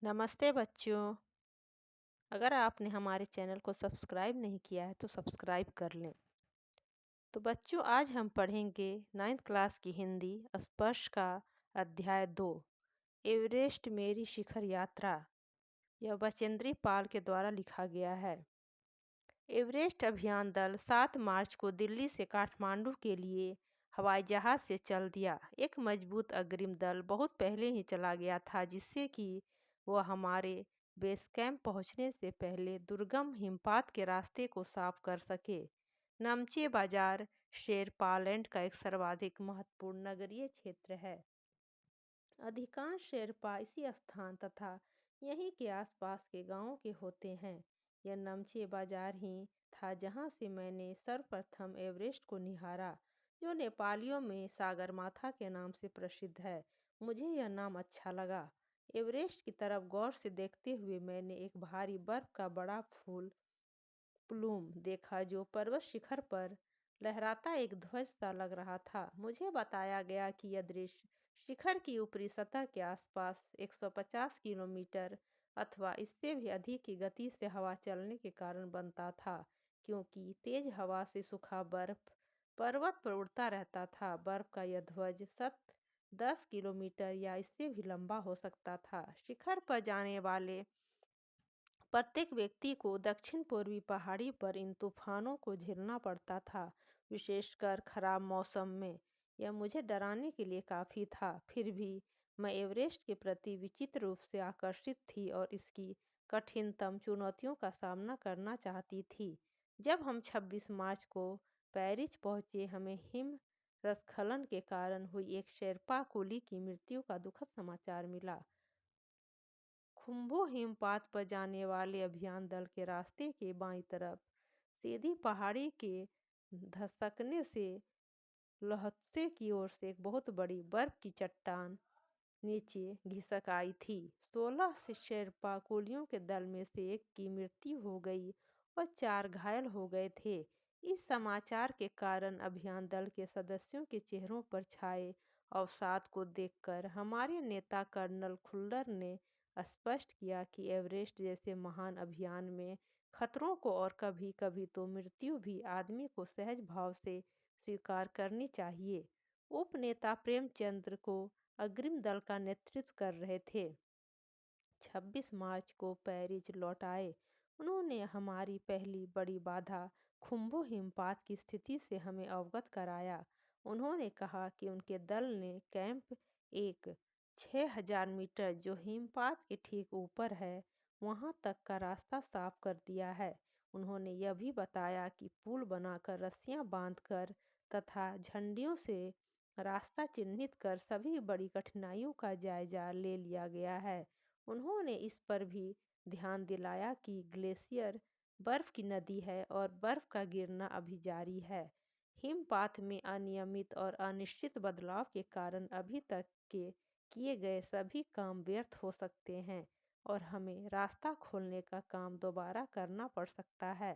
नमस्ते बच्चों। अगर आपने हमारे चैनल को सब्सक्राइब नहीं किया है तो सब्सक्राइब कर लें। तो बच्चों, आज हम पढ़ेंगे 9th क्लास की हिंदी स्पर्श का अध्याय 2, एवरेस्ट मेरी शिखर यात्रा। यह बचेंद्री पाल के द्वारा लिखा गया है। एवरेस्ट अभियान दल 7 मार्च को दिल्ली से काठमांडू के लिए हवाई जहाज से चल दिया। एक मजबूत अग्रिम दल बहुत पहले ही चला गया था, जिससे कि वह हमारे बेस कैंप पहुंचने से पहले दुर्गम हिमपात के रास्ते को साफ कर सके। नामचे बाजार शेरपालैंड का एक सर्वाधिक महत्वपूर्ण नगरीय क्षेत्र है। अधिकांश शेरपा इसी स्थान तथा यहीं के आसपास के गांवों के होते हैं। यह नमचे बाजार ही था जहां से मैंने सर्वप्रथम एवरेस्ट को निहारा, जो नेपालियों में सागरमाथा के नाम से प्रसिद्ध है। मुझे यह नाम अच्छा लगा। एवरेस्ट की तरफ गौर से देखते हुए मैंने एक भारी बर्फ का बड़ा फूल प्लूम देखा, जो पर्वत शिखर पर लहराता एक ध्वज सा लग रहा था। मुझे बताया गया कि यह दृश्य शिखर की ऊपरी सतह के आसपास 150 किलोमीटर अथवा इससे भी अधिक की गति से हवा चलने के कारण बनता था, क्योंकि तेज हवा से सूखा बर्फ पर्वत पर उड़ता रहता था। बर्फ का यह ध्वज 10 किलोमीटर या इससे भी लंबा हो सकता था। शिखर पर जाने वाले प्रत्येक व्यक्ति को दक्षिण पूर्वी पहाड़ी पर इन तूफानों को झेलना पड़ता था, विशेषकर खराब मौसम में। यह मुझे डराने के लिए काफ़ी था। फिर भी मैं एवरेस्ट के प्रति विचित्र रूप से आकर्षित थी और इसकी कठिनतम चुनौतियों का सामना करना चाहती थी। जब हम 26 मार्च को पेरिस पहुंचे, हमें हिमस्खलन के कारण हुई एक शेर्पा कुली की मृत्यु का दुखद समाचार मिला। खुम्बू हिमपात पर जाने वाले अभियान दल के रास्ते के बाईं तरफ सीधी पहाड़ी के धसकने से लहत्से की ओर से एक बहुत बड़ी बर्फ की चट्टान नीचे घिसक आई थी। 16 से शेर्पा कुलियों के दल में से एक की मृत्यु हो गई और 4 घायल हो गए थे। इस समाचार के कारण अभियान दल के सदस्यों के चेहरों पर छाए अवसाद को देखकर हमारे नेता कर्नल खुल्लर ने स्पष्ट किया कि एवरेस्ट जैसे महान अभियान में खतरों को और कभी कभी तो मृत्यु भी आदमी को सहज भाव से स्वीकार करनी चाहिए। उपनेता प्रेमचंद्र को अग्रिम दल का नेतृत्व कर रहे थे। 26 मार्च को पेरिस लौट आए। उन्होंने हमारी पहली बड़ी बाधा खुम्बू हिमपात की स्थिति से हमें अवगत कराया। उन्होंने कहा कि उनके दल ने कैंप एक 6000 मीटर, जो हिमपात के ठीक ऊपर है, वहां तक का रास्ता साफ कर दिया है। उन्होंने यह भी बताया कि पुल बनाकर रस्सियां बांधकर तथा झंडियों से रास्ता चिन्हित कर सभी बड़ी कठिनाइयों का जायजा ले लिया गया है। उन्होंने इस पर भी ध्यान दिलाया कि ग्लेशियर बर्फ की नदी है और बर्फ का गिरना अभी जारी है। हिमपात में अनियमित और अनिश्चित बदलाव के कारण अभी तक के किए गए सभी काम व्यर्थ हो सकते हैं और हमें रास्ता खोलने का काम दोबारा करना पड़ सकता है।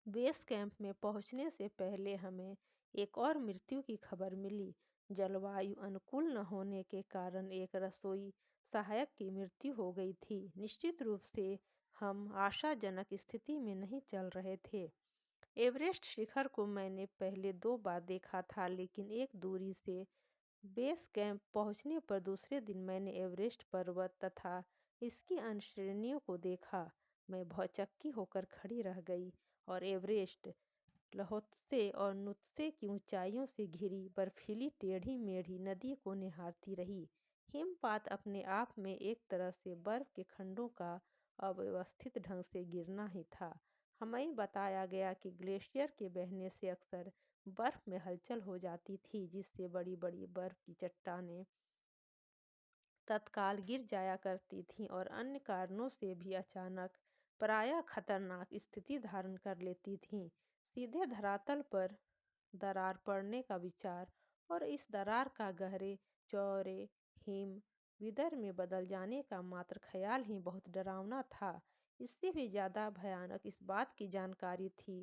बेस कैंप में पहुंचने से पहले हमें एक और मृत्यु की खबर मिली। जलवायु अनुकूल न होने के कारण एक रसोई सहायक की मृत्यु हो गई थी। निश्चित रूप से हम आशाजनक स्थिति में नहीं चल रहे थे। एवरेस्ट शिखर को मैंने पहले 2 बार देखा था, लेकिन एक दूरी से बेस कैंप पहुंचने पर दूसरे दिन मैंने एवरेस्ट पर्वत तथा इसकी अन्य श्रेणियों को देखा। मैं भौचक्की होकर खड़ी रह गई और एवरेस्ट लहोत्से और नुत्से की ऊंचाइयों से घिरी बर्फीली टेढ़ी मेढ़ी नदी को निहारती रही। हिमपात अपने आप में एक तरह से बर्फ के खंडों का अव्यवस्थित ढंग से गिरना ही था। हमें बताया गया कि ग्लेशियर के बहने से अक्सर बर्फ में हलचल हो जाती थी, जिससे बड़ी बड़ी बर्फ की चट्टानें तत्काल गिर जाया करती थीं और अन्य कारणों से भी अचानक प्रायः खतरनाक स्थिति धारण कर लेती थीं। सीधे धरातल पर दरार पड़ने का विचार और इस दरार का गहरे चौड़े हिम विदर में बदल जाने का मात्र ख्याल ही बहुत डरावना था। इससे भी ज़्यादा भयानक इस बात की जानकारी थी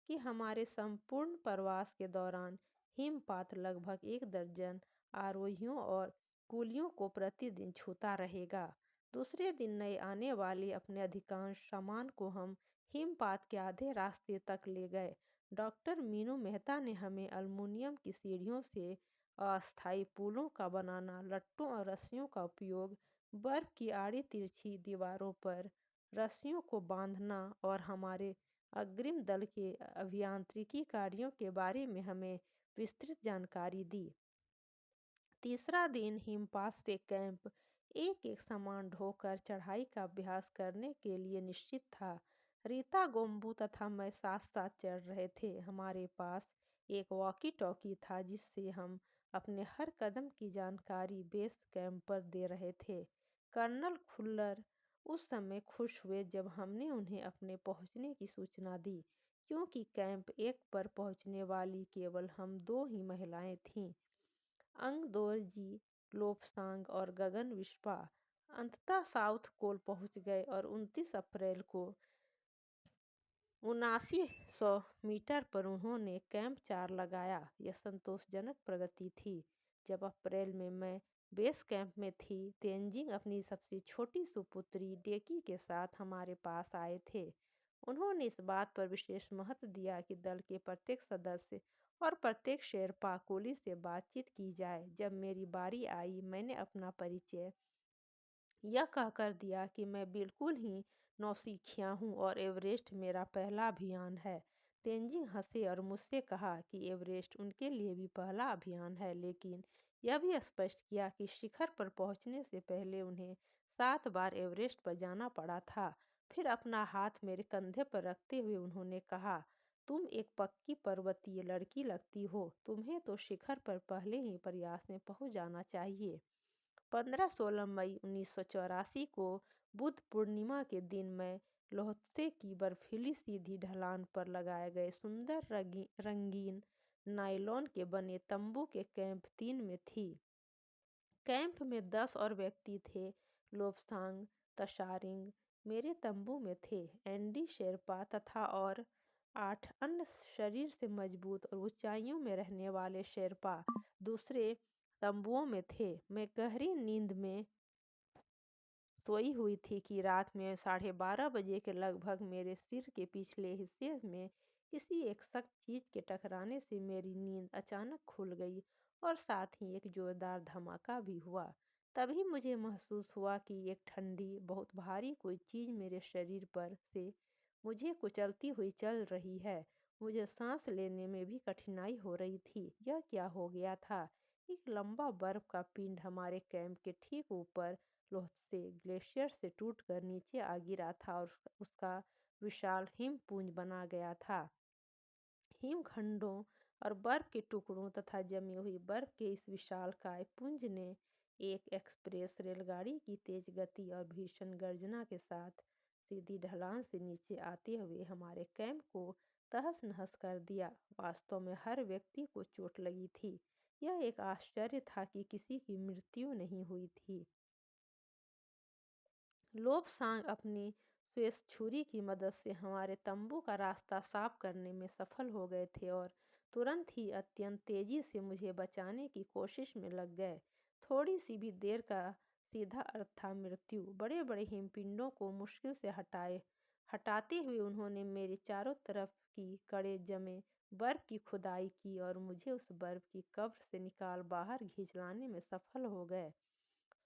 कि हमारे संपूर्ण प्रवास के दौरान हिमपात लगभग 1 दर्जन आरोहियों और कूलियों को प्रतिदिन छूता रहेगा। दूसरे दिन नए आने वाले अपने अधिकांश सामान को हम हिमपात के आधे रास्ते तक ले गए। डॉक्टर मीनू मेहता ने हमें अल्मुनियम की सीढ़ियों से अस्थायी पुलों का बनाना, लट्टों और रस्सियों का उपयोग, बर्फ की आड़ी तिरछी दीवारों पर रस्सियों को बांधना और हमारे अग्रिम दल के अभियांत्रिकी कार्यों के बारे में हमें विस्तृत जानकारी दी। तीसरा दिन हिमपात से कैंप एक एक सामान ढोकर चढ़ाई का अभ्यास करने के लिए निश्चित था। रीता, गोम्बू तथा मैं साथ साथ चढ़ रहे थे। हमारे पास एक वॉकी टॉकी था जिससे हम अपने हर कदम की जानकारी बेस कैंप पर दे रहे थे। कर्नल खुल्लर उस समय खुश हुए जब हमने उन्हें अपने पहुंचने की सूचना दी, क्योंकि कैंप एक पर पहुंचने वाली केवल हम दो ही महिलाएं थीं। अंगदोरजी, लोपसांग और गगन विस्पा अंततः साउथ कोल पहुंच गए और 29 अप्रैल को 7900 मीटर पर उन्होंने कैंप 4 लगाया। यह संतोषजनक प्रगति थी। जब अप्रैल में मैं बेस कैंप में थी, तेंजिंग अपनी सबसे छोटी सुपुत्री डेकी के साथ हमारे पास आए थे। उन्होंने इस बात पर विशेष महत्व दिया कि दल के प्रत्येक सदस्य और प्रत्येक शेरपा कुली से बातचीत की जाए। जब मेरी बारी आई, मैंने अपना परिचय यह कहकर दिया कि मैं बिल्कुल ही नौसिखिया हूँ और एवरेस्ट मेरा पहला अभियान है। तेंजिंग हंसे और मुझसे कहा कि एवरेस्ट उनके लिए भी पहला अभियान है, लेकिन यह भी स्पष्ट किया कि शिखर पर पहुंचने से पहले उन्हें 7 बार एवरेस्ट पर जाना पड़ा था। फिर अपना हाथ मेरे कंधे पर रखते हुए उन्होंने कहा, तुम एक पक्की पर्वतीय लड़की लगती हो, तुम्हें तो शिखर पर पहले ही प्रयास में पहुंच जाना चाहिए। 15-16 मई 1984 को बुद्ध पूर्णिमा के दिन मैं लोहत्से की बर्फीली सीधी ढलान पर लगाए गए सुंदर रंगीन नायलॉन के बने तंबू के कैंप 3 में थी। कैंप में 10 और व्यक्ति थे। लोब्सांग तशारिंग मेरे तंबू में थे। एंडी शेरपा तथा और 8 अन्य शरीर से मजबूत और ऊंचाइयों में रहने वाले शेरपा दूसरे तंबुओं में थे। मैं गहरी नींद में सोई हुई थी कि रात में 12:30 बजे के लगभग मेरे सिर के पिछले हिस्से में किसी एक सख्त चीज के टकराने से मेरी नींद अचानक खुल गई और साथ ही एक जोरदार धमाका भी हुआ। तभी मुझे महसूस हुआ कि एक ठंडी, बहुत भारी कोई चीज मेरे शरीर पर से मुझे कुचलती हुई चल रही है। मुझे सांस लेने में भी कठिनाई हो रही थी। यह क्या हो गया था? एक लंबा बर्फ का पिंड हमारे कैंप के ठीक ऊपर लोहत्से ग्लेशियर से टूटकर नीचे आ गिरा था और उसका विशाल हिमपुंज बना गया था। हिमखंडों और बर्फ के टुकड़ों तथा जमी हुई बर्फ के इस विशालकाय पुंज ने एक एक्सप्रेस रेलगाड़ी की तेज गति और भीषण गर्जना के साथ सीधी ढलान से नीचे आते हुए हमारे कैंप को तहस नहस कर दिया। वास्तव में हर व्यक्ति को चोट लगी थी। यह एक आश्चर्य था कि किसी की मृत्यु नहीं हुई थी। लोबसांग अपनी स्वेस छुरी की मदद से हमारे तंबू का रास्ता साफ करने में सफल हो गए थे और तुरंत ही अत्यंत तेजी से मुझे बचाने की कोशिश में लग गए। थोड़ी सी भी देर का सीधा अर्थ था मृत्यु। बड़े बड़े हिमपिंडों को मुश्किल से हटाते हुए उन्होंने मेरे चारों तरफ की कड़े जमे बर्फ की खुदाई की और मुझे उस बर्फ की कब्र से निकाल बाहर खींच लाने में सफल हो गए।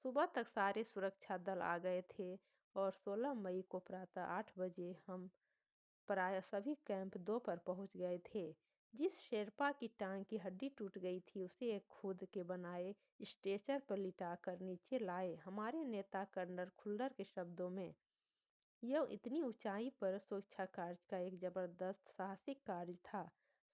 सुबह तक सारे सुरक्षा दल आ गए थे और 16 मई को प्रातः 8 बजे हम प्राय सभी कैंप 2 पर पहुंच गए थे। जिस शेरपा की टांग की हड्डी टूट गई थी उसे एक खुद के बनाए स्ट्रेचर पर लिटाकर नीचे लाए। हमारे नेता कर्नल खुल्लर के शब्दों में, यह इतनी ऊंचाई पर सुरक्षा कार्य का एक जबरदस्त साहसिक कार्य था।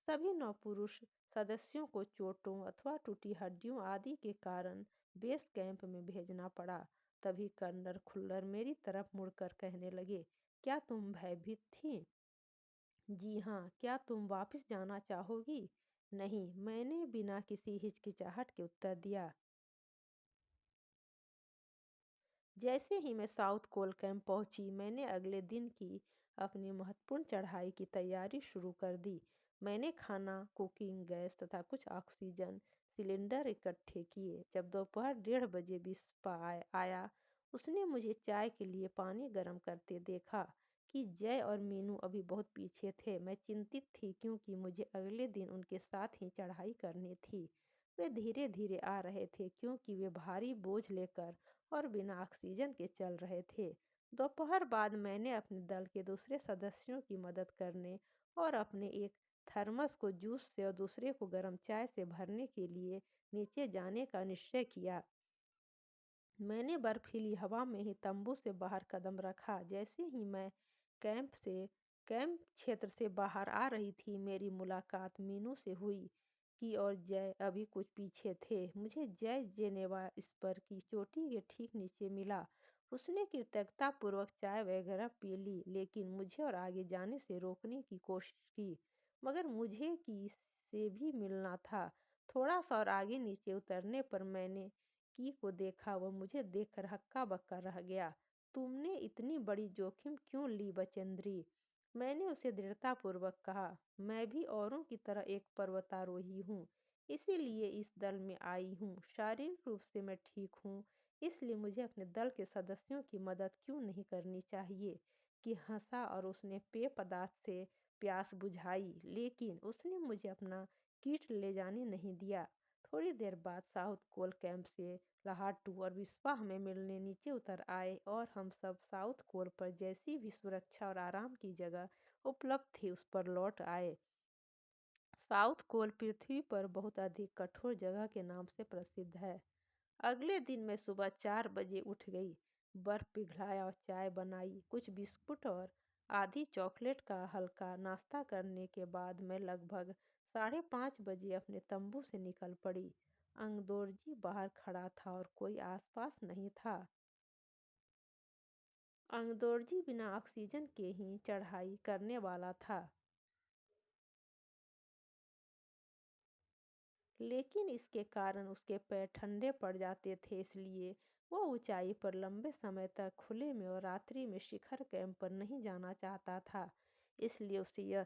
सभी नौपुरुष सदस्यों को चोटों अथवा टूटी हड्डियों आदि के कारण बेस कैंप में भेजना पड़ा। तभी कर्नल खुल्लर मेरी तरफ मुड़कर कहने लगे, क्या तुम भयभीत थी? जी हाँ। क्या तुम वापस जाना चाहोगी? नहीं, मैंने बिना किसी हिचकिचाहट के उत्तर दिया। जैसे ही मैं साउथ कोल कैंप पहुंची, मैंने अगले दिन की अपनी महत्वपूर्ण चढ़ाई की तैयारी शुरू कर दी। मैंने खाना, कुकिंग गैस तथा कुछ ऑक्सीजन सिलेंडर इकट्ठे किए। जब दोपहर 1:30 बजे बिस्पा आया, उसने मुझे चाय के लिए पानी गर्म करते देखा कि जय और मीनू अभी बहुत पीछे थे। मैं चिंतित थी क्योंकि मुझे अगले दिन उनके साथ ही चढ़ाई करनी थी। वे धीरे धीरे आ रहे थे क्योंकि वे भारी बोझ लेकर और बिना ऑक्सीजन के चल रहे थे। दोपहर बाद मैंने अपने दल के दूसरे सदस्यों की मदद करने और अपने एक थर्मस को जूस से और दूसरे को गर्म चाय से भरने के लिए नीचे जाने का निश्चय किया। मैंने बर्फीली हवा में ही तंबू से बाहर कदम रखा। जैसे ही मैं कैंप से कैंप क्षेत्र से बाहर आ रही थी, मेरी मुलाकात मीनू से हुई कि और जय अभी कुछ पीछे थे। मुझे जय जेनेवा स्पर की चोटी के ठीक नीचे मिला। उसने कृतज्ञता पूर्वक चाय वगैरह पी ली, लेकिन मुझे और आगे जाने से रोकने की कोशिश की। मगर मुझे की से भी मिलना था। थोड़ा सा और आगे नीचे उतरने पर मैंने की को देखा। वह मुझे देखकर हक्का बक्का रह गया। तुमने इतनी बड़ी जोखिम क्यों ली बचेंद्री? मैंने उसे दृढ़तापूर्वक कहा। मैं भी औरों की तरह एक पर्वतारोही हूँ, इसीलिए इस दल में आई हूँ। शारीरिक रूप से मैं ठीक हूँ, इसलिए मुझे अपने दल के सदस्यों की मदद क्यों नहीं करनी चाहिए? कि हंसा और उसने पेय पदार्थ से प्यास बुझाई, लेकिन उसने मुझे अपना किट ले जाने नहीं दिया। थोड़ी देर बाद साउथ कोल कैंप से लाहाटू और विस्पा हमें मिलने नीचे उतर आए और हम सब साउथ कोल पर जैसी भी सुरक्षा और आराम की जगह उपलब्ध थी उस पर लौट आए। साउथ कोल पृथ्वी पर बहुत अधिक कठोर जगह के नाम से प्रसिद्ध है। अगले दिन मैं सुबह 4 बजे उठ गई, बर्फ पिघलाया और चाय बनाई। कुछ बिस्कुट और आधी चॉकलेट का हल्का नाश्ता करने के बाद मैं लगभग 5:30 बजे अपने तंबू से निकल पड़ी। अंगदोरजी बाहर खड़ा था और कोई आसपास नहीं था। अंगदोरजी बिना ऑक्सीजन के ही चढ़ाई करने वाला था, लेकिन इसके कारण उसके पैर ठंडे पड़ जाते थे, इसलिए वो ऊंचाई पर लंबे समय तक खुले में और रात्रि में शिखर कैंप पर नहीं जाना चाहता था। इसलिए उसे यह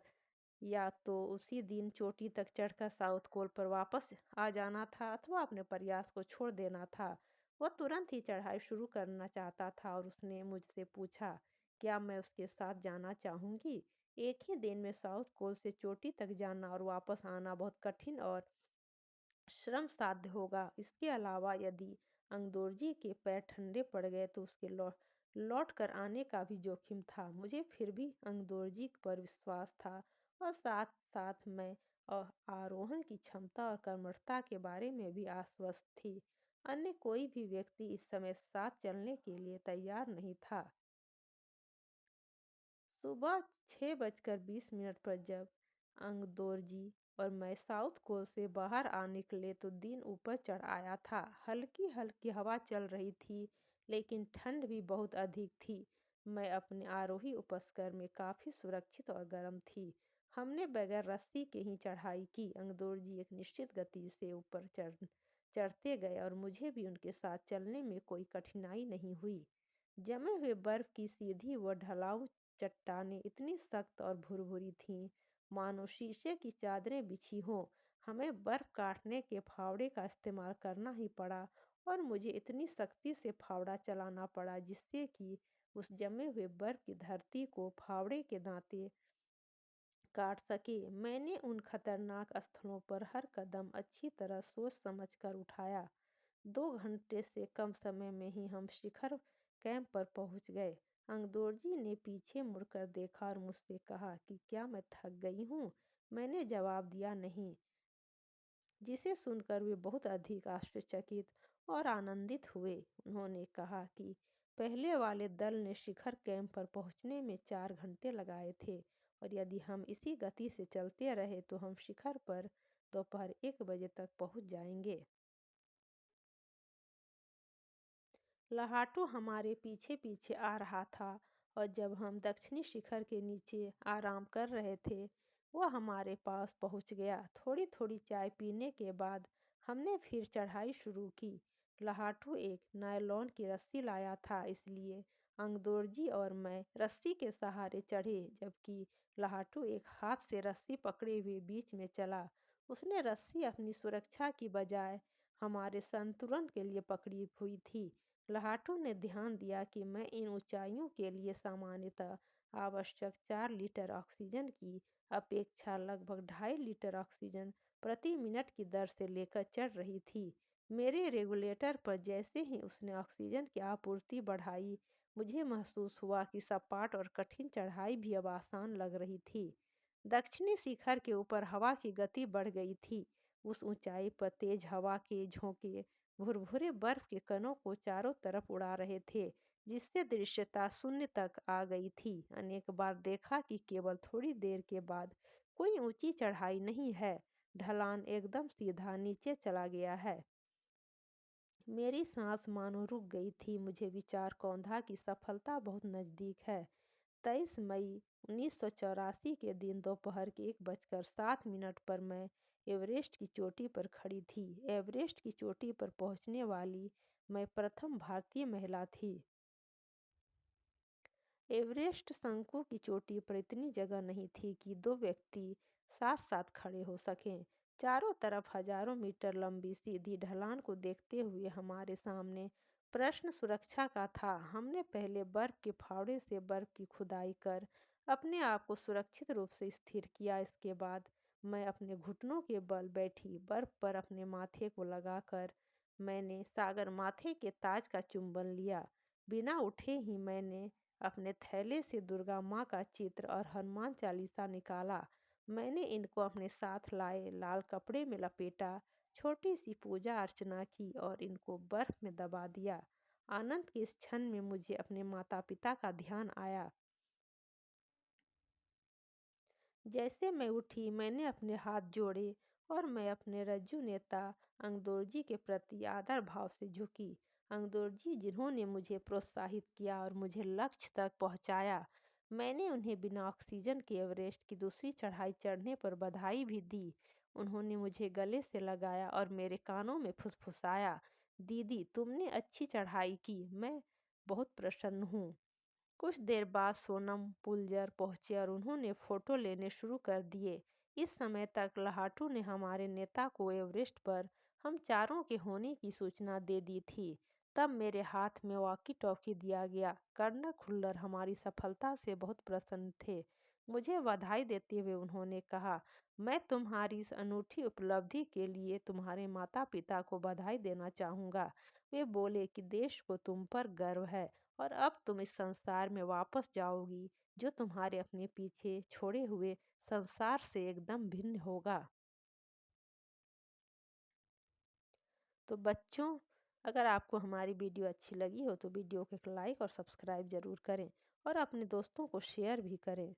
या तो उसी दिन चोटी तक चढ़कर साउथ कोल पर वापस आ जाना था अथवा अपने प्रयास को छोड़ देना था। वह तुरंत ही चढ़ाई शुरू करना चाहता था और उसने मुझसे पूछा, क्या मैं उसके साथ जाना चाहूँगी? एक ही दिन में साउथ कोल से चोटी तक जाना और वापस आना बहुत कठिन और श्रम साध्य होगा। इसके अलावा यदि अंगदोरजी के पैर ठंडे पड़ गए तो उसके लौट कर आने का भी जोखिम था। मुझे फिर भी अंगदोरजी पर विश्वास था और साथ साथ मैं आरोहण की क्षमता और कर्मठता के बारे में भी आश्वस्त थी। अन्य कोई भी व्यक्ति इस समय साथ चलने के लिए तैयार नहीं था। सुबह 6:20 पर जब अंगदोरजी और मैं साउथ कोल से बाहर आ निकले तो दिन ऊपर चढ़ आया था। हल्की हल्की हवा चल रही थी, लेकिन ठंड भी बहुत अधिक थी। मैं अपने आरोही उपस्कर में काफ़ी सुरक्षित और गर्म थी। हमने बगैर रस्सी के ही चढ़ाई की। अंगदोरजी एक निश्चित गति से ऊपर चढ़ते गए और मुझे भी उनके साथ चलने में कोई कठिनाई नहीं हुई। जमे हुए बर्फ की सीधी व ढलाऊ चट्टानें इतनी सख्त और भुरभुरी थीं, मानो शीशे की चादरें बिछी हों। हमें बर्फ काटने के फावड़े का इस्तेमाल करना ही पड़ा और मुझे इतनी सख्ती से फावड़ा चलाना पड़ा जिससे कि उस जमे हुए बर्फ की धरती को फावड़े के दांते काट सके। मैंने उन खतरनाक स्थलों पर हर कदम अच्छी तरह सोच समझ कर उठाया। 2 घंटे से कम समय में ही हम शिखर कैंप पर पहुंच गए। अंगदोरजी ने पीछे मुड़कर देखा और मुझसे कहा कि क्या मैं थक गई हूँ? मैंने जवाब दिया नहीं, जिसे सुनकर वे बहुत अधिक आश्चर्यचकित और आनंदित हुए। उन्होंने कहा कि पहले वाले दल ने शिखर कैंप पर पहुंचने में 4 घंटे लगाए थे और यदि हम इसी गति से चलते रहे तो हम शिखर पर दोपहर 1 बजे तक पहुंच जाएंगे। लहाटू हमारे पीछे पीछे आ रहा था और जब हम दक्षिणी शिखर के नीचे आराम कर रहे थे, वह हमारे पास पहुंच गया। थोड़ी थोड़ी चाय पीने के बाद हमने फिर चढ़ाई शुरू की। लहाटू एक नायलॉन की रस्सी लाया था, इसलिए अंगदोरजी और मैं रस्सी के सहारे चढ़े, जबकि लहाटू एक हाथ से रस्सी पकड़े हुए बीच में चला। उसने रस्सी अपनी सुरक्षा की बजाय हमारे संतुलन के लिए पकड़ी हुई थी। लाहाटू ने ध्यान दिया कि मैं इन ऊंचाइयों के लिए सामान्यतः आवश्यक 4 लीटर ऑक्सीजन की अपेक्षा लगभग 2.5 लीटर ऑक्सीजन प्रति मिनट की दर से लेकर चढ़ रही थी। मेरे रेगुलेटर पर जैसे ही उसने ऑक्सीजन की आपूर्ति बढ़ाई, मुझे महसूस हुआ कि सपाट और कठिन चढ़ाई भी अब आसान लग रही थी। दक्षिणी शिखर के ऊपर हवा की गति बढ़ गई थी। उस ऊंचाई पर तेज हवा के झोंके भुरभुरे बर्फ के कणों को चारों तरफ उड़ा रहे थे, जिससे दृश्यता शून्य तक आ गई थी। अनेक बार देखा कि केवल थोड़ी देर के बाद कोई ऊंची चढ़ाई नहीं है, ढलान एकदम सीधा नीचे चला गया है। मेरी सांस मानो रुक गई थी। मुझे विचार कौंधा कि सफलता बहुत नज़दीक है। 23 मई 1984 के दिन दोपहर के 1:07 पर मैं एवरेस्ट की चोटी पर खड़ी थी। एवरेस्ट की चोटी पर पहुंचने वाली मैं प्रथम भारतीय महिला थी। एवरेस्ट शंकु की चोटी पर इतनी जगह नहीं थी कि दो व्यक्ति साथ साथ खड़े हो सकें। चारों तरफ हजारों मीटर लंबी सीधी ढलान को देखते हुए हमारे सामने प्रश्न सुरक्षा का था। हमने पहले बर्फ के फावड़े से बर्फ की खुदाई कर अपने आप को सुरक्षित रूप से स्थिर किया। इसके बाद मैं अपने घुटनों के बल बैठी बर्फ पर अपने माथे को लगाकर मैंने सागर माथे के ताज का चुंबन लिया। बिना उठे ही मैंने अपने थैले से दुर्गा माँ का चित्र और हनुमान चालीसा निकाला। मैंने इनको अपने साथ लाए लाल कपड़े में लपेटा, छोटी सी पूजा अर्चना की और इनको बर्फ में दबा दिया। आनंद के इस क्षण में मुझे अपने माता पिता का ध्यान आया। जैसे मैं उठी, मैंने अपने हाथ जोड़े और मैं अपने रज्जू नेता अंगदोर्जी के प्रति आदर भाव से झुकी। अंगदोर्जी जिन्होंने मुझे प्रोत्साहित किया और मुझे लक्ष्य तक पहुंचाया। मैंने उन्हें बिना ऑक्सीजन के एवरेस्ट की दूसरी चढ़ाई चढ़ने पर बधाई भी दी। उन्होंने मुझे गले से लगाया और मेरे कानों में फुसफुसाया, दीदी तुमने अच्छी चढ़ाई की, मैं बहुत प्रसन्न हूँ। कुछ देर बाद सोनम पुलजर पहुंचे और उन्होंने फोटो लेने शुरू कर दिए। इस समय तक लाहाटू ने हमारे नेता को एवरेस्ट पर हम चारों के होने की सूचना दे दी थी। तब मेरे हाथ में वॉकी टॉकी दिया गया। कर्नल खुल्लर हमारी सफलता से बहुत प्रसन्न थे। मुझे बधाई देते हुए उन्होंने कहा, मैं तुम्हारी इस अनूठी उपलब्धि के लिए तुम्हारे माता पिता को बधाई देना चाहूँगा। वे बोले कि देश को तुम पर गर्व है और अब तुम इस संसार में वापस जाओगी जो तुम्हारे अपने पीछे छोड़े हुए संसार से एकदम भिन्न होगा। तो बच्चों, अगर आपको हमारी वीडियो अच्छी लगी हो तो वीडियो को एक लाइक और सब्सक्राइब ज़रूर करें और अपने दोस्तों को शेयर भी करें।